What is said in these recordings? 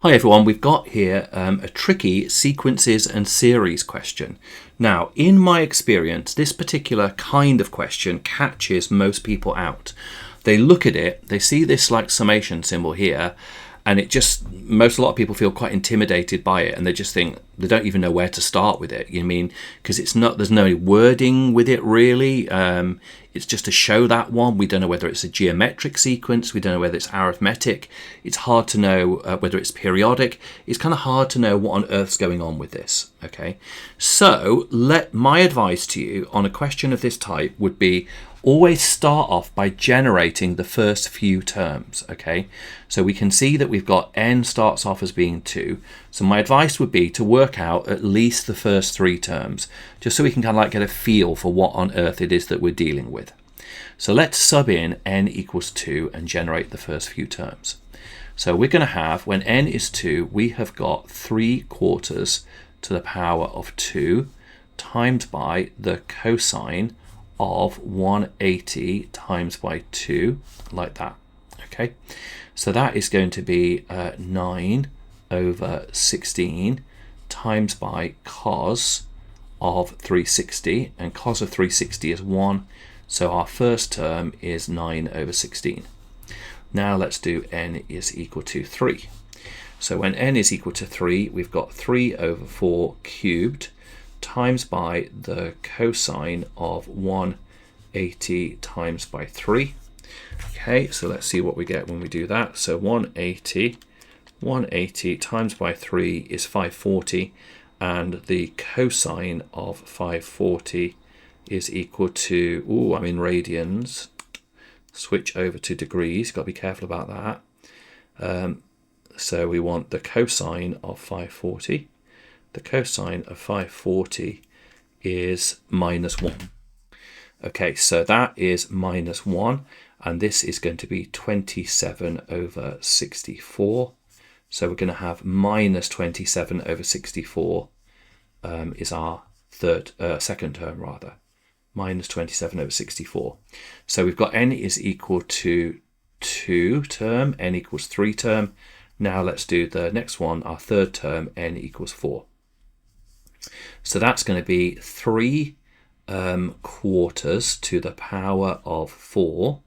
Hi everyone, we've got here a tricky sequences and series question. Now, in my experience, this particular kind of question catches most people out. They look at it, they see this like summation symbol here, and a lot of people feel quite intimidated by it, and they just think they don't even know where to start with it. You mean, because there's no wording with it really. It's just to show that one. We don't know whether it's a geometric sequence. We don't know whether it's arithmetic. It's hard to know whether it's periodic. It's kind of hard to know what on earth's going on with this. Okay, so my advice to you on a question of this type would be always start off by generating the first few terms. Okay, so we can see that we've got n starts off as being 2. So my advice would be to work out at least the first 3 terms, just so we can kind of like get a feel for what on earth it is that we're dealing with. So let's sub in n equals 2 and generate the first few terms. So we're going to have, when n is 2, we have got 3/4 to the power of 2 times by the cosine of 180 times by 2, like that. Okay, so that is going to be 9 over 16 times by cos of 360, and cos of 360 is 1, so our first term is 9 over 16. Now let's do n is equal to 3. So when n is equal to 3, we've got 3 over 4 cubed times by the cosine of 180 times by 3. Okay, so let's see what we get when we do that. So 180 times by 3 is 540, and the cosine of 540 is equal to, I'm in radians, switch over to degrees, got to be careful about that. So we want the cosine of 540. The cosine of 540 is -1. Okay, so that is -1, and this is going to be 27 over 64. So we're going to have minus 27 over 64 is our second term rather. Minus 27 over 64. So we've got n is equal to 2 term, n equals 3 term. Now let's do the next one, our third term, n equals 4. So that's going to be 3/4 to the power of 4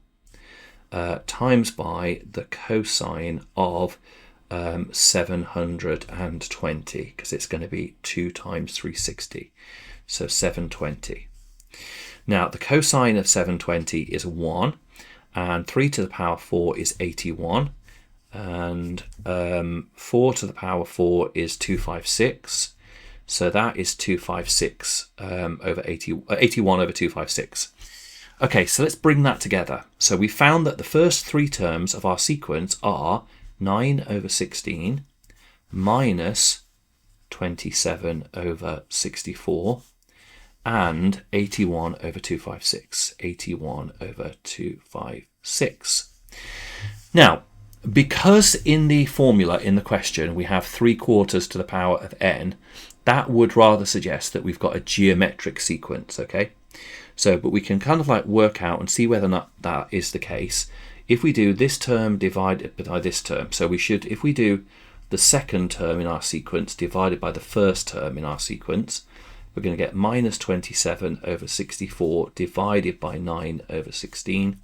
times by the cosine of 720, because it's going to be 2 times 360, so 720. Now the cosine of 720 is 1, and 3 to the power 4 is 81, and 4 to the power 4 is 256. So that is 256 over 81 over 256. Okay, so let's bring that together. So we found that the first 3 terms of our sequence are 9 over 16 minus 27 over 64 and 81 over 256. 81 over 256. Now, because in the formula in the question we have 3/4 to the power of n, that would rather suggest that we've got a geometric sequence, okay? So, but we can kind of like work out and see whether or not that is the case. If we do this term divided by this term, so if we do the second term in our sequence divided by the first term in our sequence, we're going to get minus 27 over 64 divided by 9 over 16.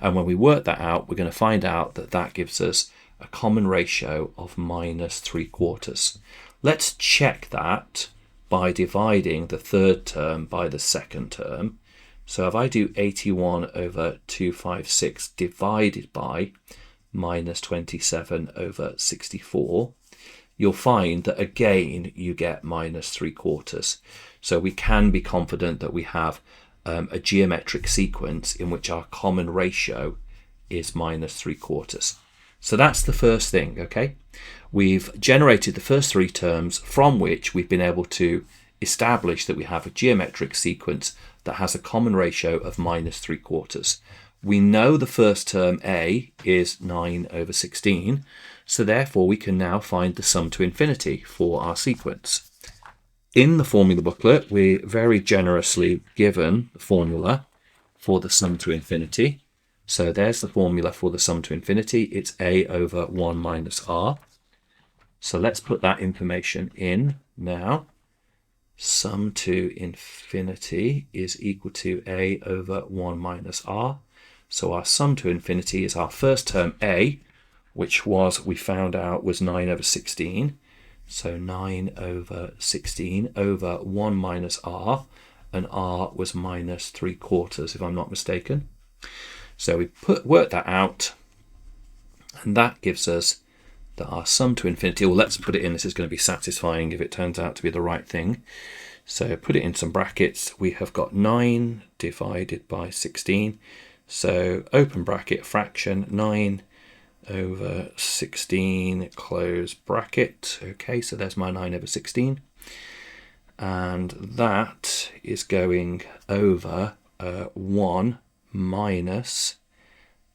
And when we work that out, we're going to find out that that gives us a common ratio of minus 3/4. Let's check that by dividing the third term by the second term. So if I do 81 over 256 divided by minus 27 over 64, you'll find that again you get minus 3/4. So we can be confident that we have a geometric sequence in which our common ratio is minus 3/4. So that's the first thing, okay? We've generated the first 3 terms from which we've been able to establish that we have a geometric sequence that has a common ratio of minus 3/4. We know the first term A is 9 over 16, so therefore we can now find the sum to infinity for our sequence. In the formula booklet, we're very generously given the formula for the sum to infinity. So there's the formula for the sum to infinity. It's a over 1 minus r. So let's put that information in now. Sum to infinity is equal to a over 1 minus r. So our sum to infinity is our first term a, which was, we found out, was 9 over 16. So 9 over 16 over 1 minus r, and r was minus 3/4 if I'm not mistaken. So we work that out, and that gives us that our sum to infinity, well, let's put it in, this is going to be satisfying if it turns out to be the right thing. So put it in some brackets, we have got 9 divided by 16. So open bracket fraction 9 over 16 close bracket. Okay, so there's my 9 over 16. And that is going over 1 minus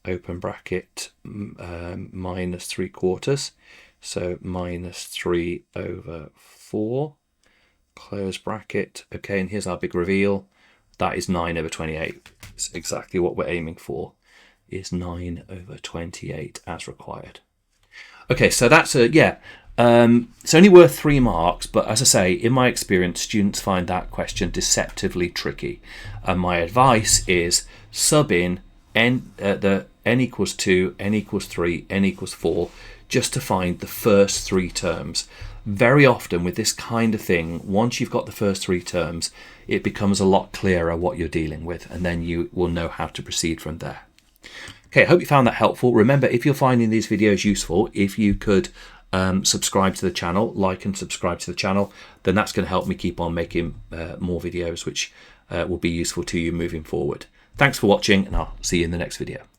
open bracket minus 3/4, so minus 3 over 4 close bracket. Okay, and here's our big reveal. That is 9 over 28. It's exactly what we're aiming for, is 9 over 28 as required. Okay, so that's it's only worth 3 marks, but as I say, in my experience, students find that question deceptively tricky, and my advice is sub in the n equals 2, n equals 3, n equals 4, just to find the first 3 terms. Very often with this kind of thing, once you've got the first 3 terms, it becomes a lot clearer what you're dealing with, and then you will know how to proceed from there. Okay, I hope you found that helpful. Remember, if you're finding these videos useful, if you could subscribe to the channel, like and subscribe to the channel, then that's going to help me keep on making more videos which will be useful to you moving forward. Thanks for watching, and I'll see you in the next video.